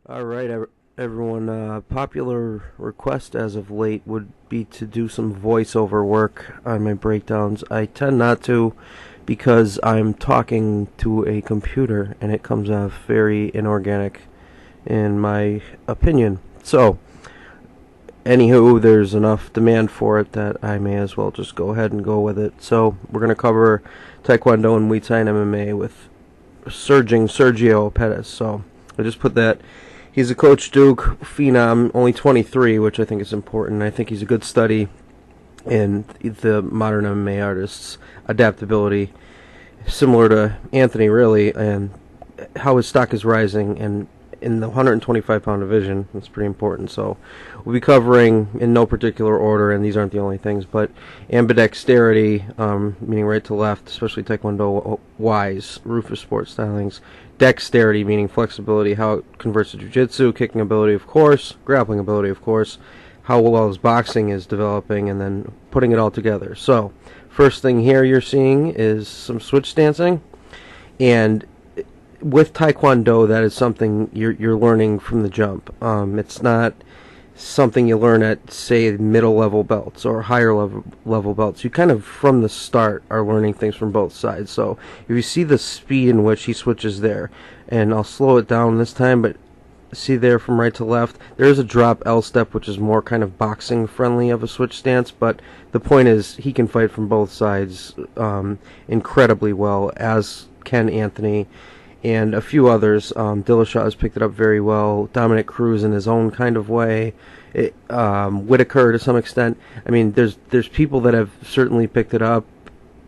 All right, everyone. Popular request as of late would be to do some voiceover work on my breakdowns. I tend not to because I'm talking to a computer and it comes off very inorganic, in my opinion. So, anywho, there's enough demand for it that I may as well just go ahead and go with it. So, we're going to cover Taekwondo and Muay Thai and MMA with surging Sergio Pettis. So, I just put that. He's a Coach Duke phenom, only 23, which I think is important. I think he's a good study in the modern MMA artists' adaptability, similar to Anthony, really, and how his stock is rising. And in the 125-pound division, that's pretty important. So we'll be covering in no particular order, and these aren't the only things, but ambidexterity, meaning right to left, especially Taekwondo-wise, Roufusport stylings. Dexterity, meaning flexibility, how it converts to jiu-jitsu, kicking ability, of course, grappling ability, of course, how well his boxing is developing, and then putting it all together. So, first thing here you're seeing is some switch dancing, and with Taekwondo, that is something you're learning from the jump. It's not something you learn at, say, middle level belts or higher level belts. You kind of from the start are learning things from both sides. So if you see the speed in which he switches there, and I'll slow it down this time, but see there from right to left, there is a drop L step, which is more kind of boxing friendly of a switch stance, but the point is he can fight from both sides incredibly well, as can Anthony and a few others. Dillashaw has picked it up very well. Dominic Cruz in his own kind of way. Whitaker to some extent. I mean, there's people that have certainly picked it up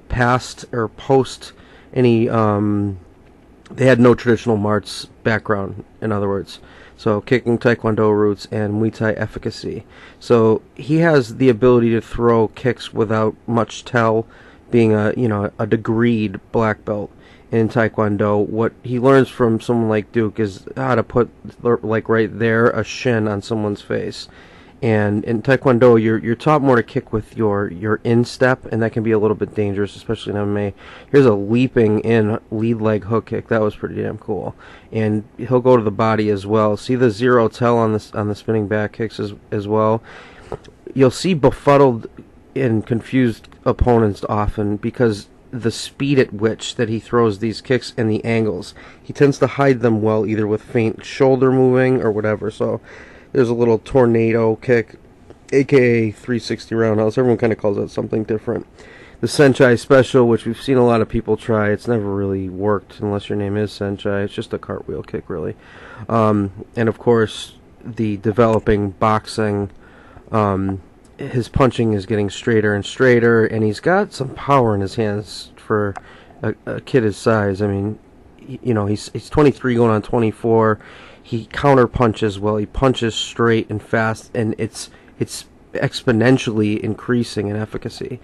past or post any. They had no traditional marts background, in other words. So kicking Taekwondo roots and Muay Thai efficacy. So he has the ability to throw kicks without much tell, being a degreed black belt in Taekwondo. What he learns from someone like Duke is how to put, like right there, a shin on someone's face. And in Taekwondo, you're taught more to kick with your instep, and that can be a little bit dangerous, especially in MMA. Here's a leaping in lead leg hook kick. That was pretty damn cool. And he'll go to the body as well. See the zero tell on the spinning back kicks as well. You'll see befuddled and confused opponents often because the speed at which that he throws these kicks and the angles. He tends to hide them well, either with faint shoulder moving or whatever. So there's a little tornado kick, aka 360 roundhouse. Everyone kind of calls that something different. The Senchai special, which we've seen a lot of people try, it's never really worked unless your name is Senchai. It's just a cartwheel kick, really. And of course, the developing boxing. His punching is getting straighter and straighter, and he's got some power in his hands for a kid his size. I mean, he's 23 going on 24. He counter punches well. He punches straight and fast, and it's exponentially increasing in efficacy.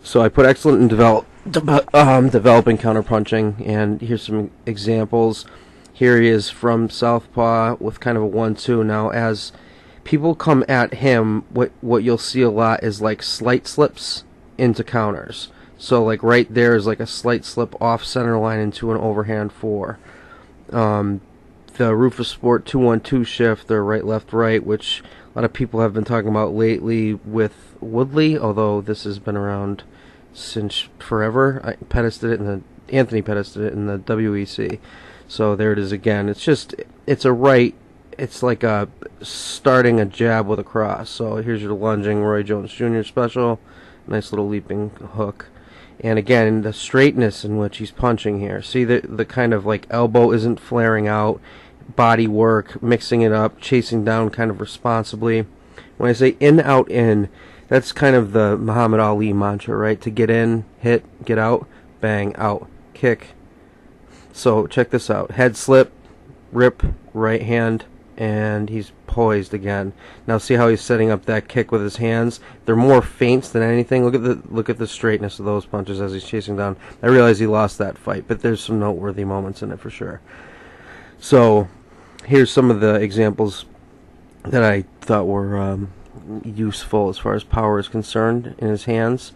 So I put excellent in developing counter punching, and here's some examples. Here he is from southpaw with kind of a 1-2. Now as people come at him, what you'll see a lot is like slight slips into counters. So like right there is like a slight slip off center line into an overhand 4. The Roufusport 2-1-2 shift, or right left right, which a lot of people have been talking about lately with Woodley, although this has been around since forever. Anthony Pettis did it in the WEC. So there it is again. It's a right. It's like starting a jab with a cross. So here's your lunging Roy Jones Jr. special. Nice little leaping hook. And again, the straightness in which he's punching here. See the kind of like elbow isn't flaring out. Body work, mixing it up, chasing down kind of responsibly. When I say in, out, in, that's kind of the Muhammad Ali mantra, right? To get in, hit, get out, bang, out, kick. So check this out. Head slip, rip, right hand, and he's poised again. Now see how he's setting up that kick with his hands? They're more feints than anything. Look at the straightness of those punches as he's chasing down. I realize he lost that fight, but there's some noteworthy moments in it for sure. So here's some of the examples that I thought were useful as far as power is concerned in his hands.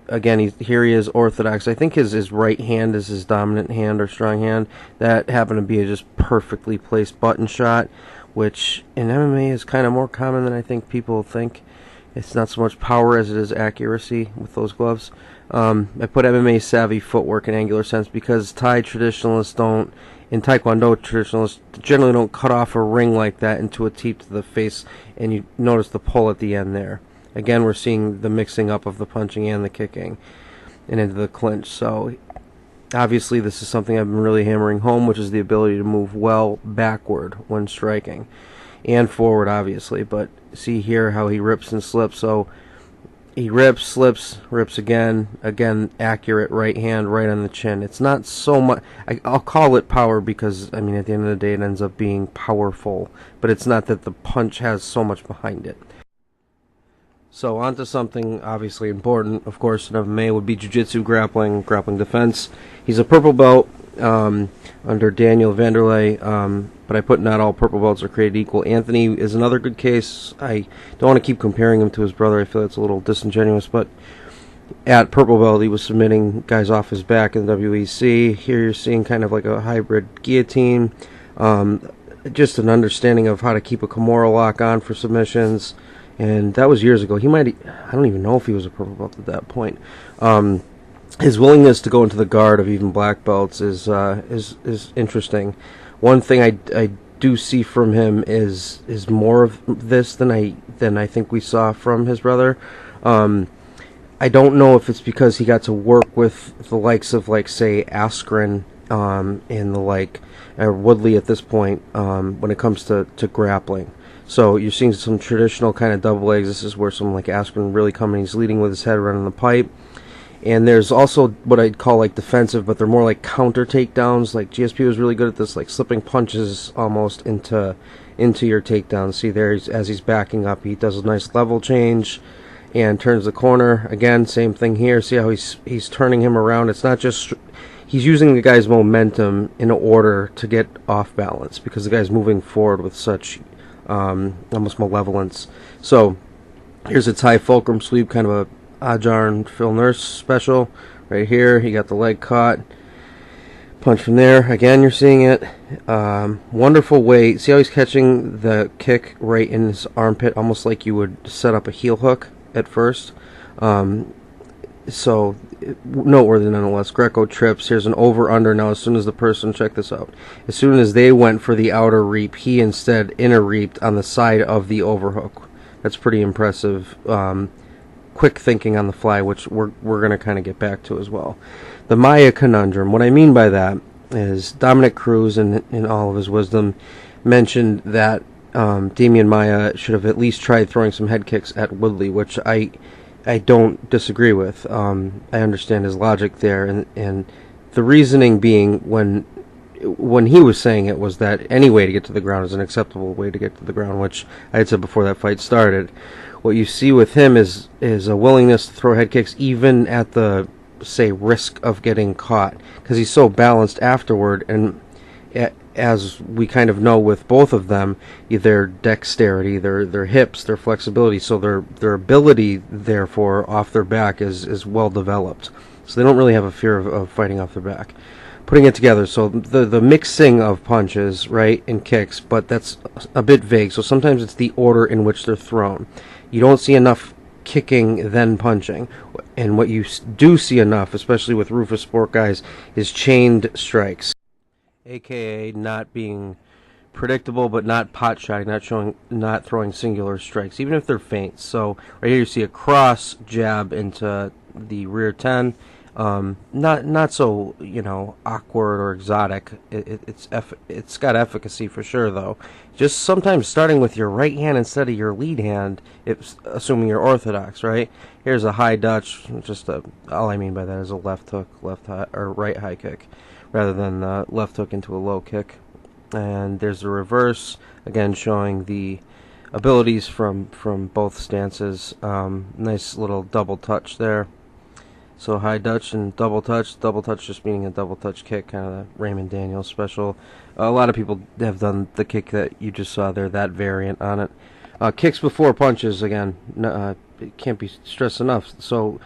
again, here he is orthodox. I think his right hand is his dominant hand or strong hand. That happened to be a just perfectly placed button shot, which in MMA is kind of more common than I think people think. It's not so much power as it is accuracy with those gloves. I put MMA savvy footwork in angular sense because Thai traditionalists don't, in Taekwondo traditionalists generally don't cut off a ring like that into a teep to the face, and you notice the pull at the end there. Again, we're seeing the mixing up of the punching and the kicking and into the clinch. So obviously this is something I've been really hammering home, which is the ability to move well backward when striking. And forward, obviously, but see here how he rips and slips. So he rips, slips, rips again, accurate right hand right on the chin. It's not so much, I'll call it power because, I mean, at the end of the day it ends up being powerful, but it's not that the punch has so much behind it. So on to something obviously important, of course, in MMA would be jiu-jitsu, grappling defense. He's a purple belt under Daniel Vanderlei, but I put not all purple belts are created equal. Anthony is another good case. I don't want to keep comparing him to his brother. I feel it's a little disingenuous, but at purple belt he was submitting guys off his back in the WEC. Here you're seeing kind of like a hybrid guillotine, just an understanding of how to keep a Kimura lock on for submissions. And that was years ago. I don't even know if he was a purple belt at that point. His willingness to go into the guard of even black belts is interesting. One thing I do see from him is more of this than I think we saw from his brother. I don't know if it's because he got to work with the likes of, like, say, Askren and the like, or Woodley at this point when it comes to grappling. So you're seeing some traditional kind of double legs. This is where someone like Askren really coming. He's leading with his head running the pipe. And there's also what I'd call like defensive, but they're more like counter takedowns. Like GSP was really good at this, like slipping punches almost into your takedowns. See there, as he's backing up, he does a nice level change and turns the corner. Again, same thing here. See how he's turning him around. It's not just he's using the guy's momentum in order to get off balance because the guy's moving forward with such almost malevolence. So here's a Thai fulcrum sweep, kind of a Ajarn Phil Nurse special right here. He got the leg caught, punch from there. Again, you're seeing it. Wonderful way. See how he's catching the kick right in his armpit, almost like you would set up a heel hook at first. So noteworthy nonetheless. Greco trips. Here's an over-under now. As soon as the person, check this out, as soon as they went for the outer reap, he instead inner reaped on the side of the overhook. That's pretty impressive. Quick thinking on the fly, which we're going to kind of get back to as well. The Maya conundrum. What I mean by that is Dominic Cruz, in all of his wisdom, mentioned that Damian Maia should have at least tried throwing some head kicks at Woodley, which I don't disagree with. I understand his logic there, and the reasoning being when he was saying it was that any way to get to the ground is an acceptable way to get to the ground, which I had said before that fight started. What you see with him is a willingness to throw head kicks even at the, say, risk of getting caught, because he's so balanced afterward. And as we kind of know with both of them, their dexterity, their hips, their flexibility, so their ability, therefore, off their back is well developed. So they don't really have a fear of fighting off their back. Putting it together, so the mixing of punches, right, and kicks, but that's a bit vague. So sometimes it's the order in which they're thrown. You don't see enough kicking then punching, and what you do see enough, especially with Roufusport guys, is chained strikes, aka not being predictable, but not pot shotting, not throwing singular strikes, even if they're feints. So right here you see a cross jab into the rear 10. Not so, awkward or exotic. It's got efficacy for sure, though. Just sometimes starting with your right hand instead of your lead hand, assuming you're orthodox, right? Here's a high Dutch. All I mean by that is a left hook, or right high kick, rather than left hook into a low kick. And there's the reverse, again showing the abilities from both stances. Nice little double touch there. So high Dutch and double touch just meaning a double touch kick, kind of the Raymond Daniels special. A lot of people have done the kick that you just saw there, that variant on it. Kicks before punches, again, it can't be stressed enough. So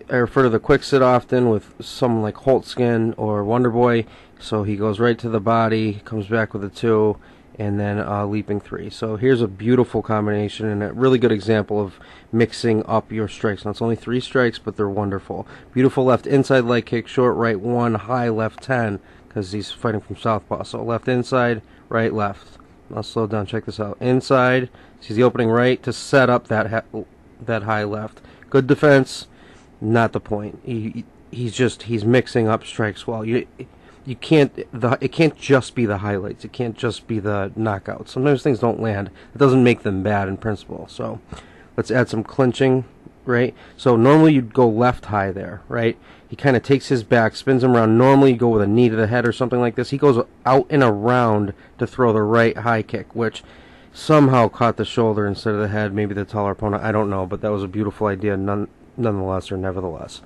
I refer to the quick sit often with someone like Holtzkin or Wonderboy. So he goes right to the body, comes back with a 2, and then leaping 3. So here's a beautiful combination and a really good example of mixing up your strikes. Now it's only 3 strikes, but they're wonderful. Beautiful left inside leg kick, short right 1, high left 10, because he's fighting from southpaw. So left inside, right left. I'll slow down, check this out. Inside, sees the opening right to set up that high left. Good defense, not the point. He's mixing up strikes well. It can't just be the highlights. It can't just be the knockouts. Sometimes things don't land. It doesn't make them bad in principle. So let's add some clinching, right? So normally you'd go left high there, right? He kind of takes his back, spins him around. Normally you go with a knee to the head or something like this. He goes out and around to throw the right high kick, which somehow caught the shoulder instead of the head. Maybe the taller opponent. I don't know, but that was a beautiful idea nonetheless or nevertheless.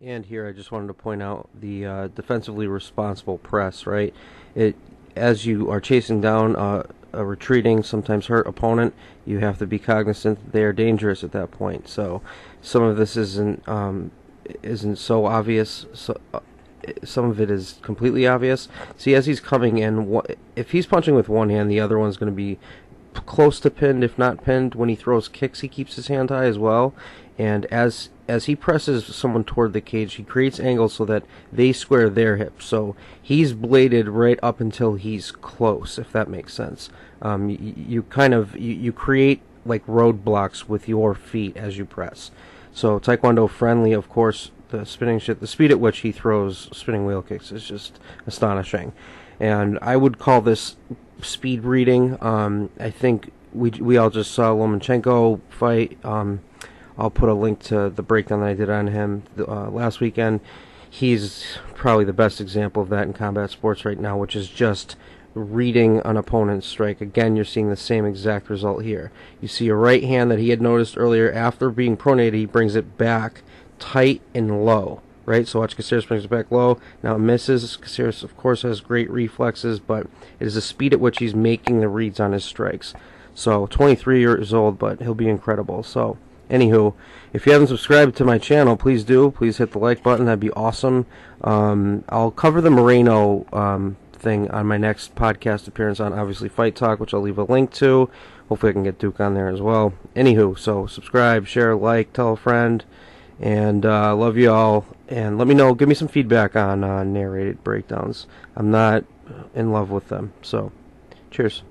And here I just wanted to point out the defensively responsible press, right? As you are chasing down a retreating, sometimes hurt opponent, you have to be cognizant that they are dangerous at that point. So some of this isn't so obvious. Some of it is completely obvious. See, as he's coming in, if he's punching with one hand, the other one's going to be close to pinned, if not pinned. When he throws kicks, he keeps his hand high as well. And as he presses someone toward the cage, he creates angles so that they square their hips. So he's bladed right up until he's close, if that makes sense. You create like roadblocks with your feet as you press. So Taekwondo friendly, of course. The speed at which he throws spinning wheel kicks is just astonishing. And I would call this speed reading. I think we all just saw Lomachenko fight. I'll put a link to the breakdown that I did on him last weekend. He's probably the best example of that in combat sports right now, which is just reading an opponent's strike. Again, you're seeing the same exact result here. You see a right hand that he had noticed earlier. After being pronated, he brings it back tight and low, right? So watch, Caceres brings it back low. Now it misses. Caceres, of course, has great reflexes, but it is the speed at which he's making the reads on his strikes. So 23 years old, but he'll be incredible. So anywho, if you haven't subscribed to my channel, please do. Please hit the like button. That'd be awesome. I'll cover the Moreno thing on my next podcast appearance on obviously Fight Talk, which I'll leave a link to. Hopefully I can get Duke on there as well. Anywho, so subscribe, share, like, tell a friend, and love you all. And let me know, give me some feedback on narrated breakdowns. I'm not in love with them. So, cheers.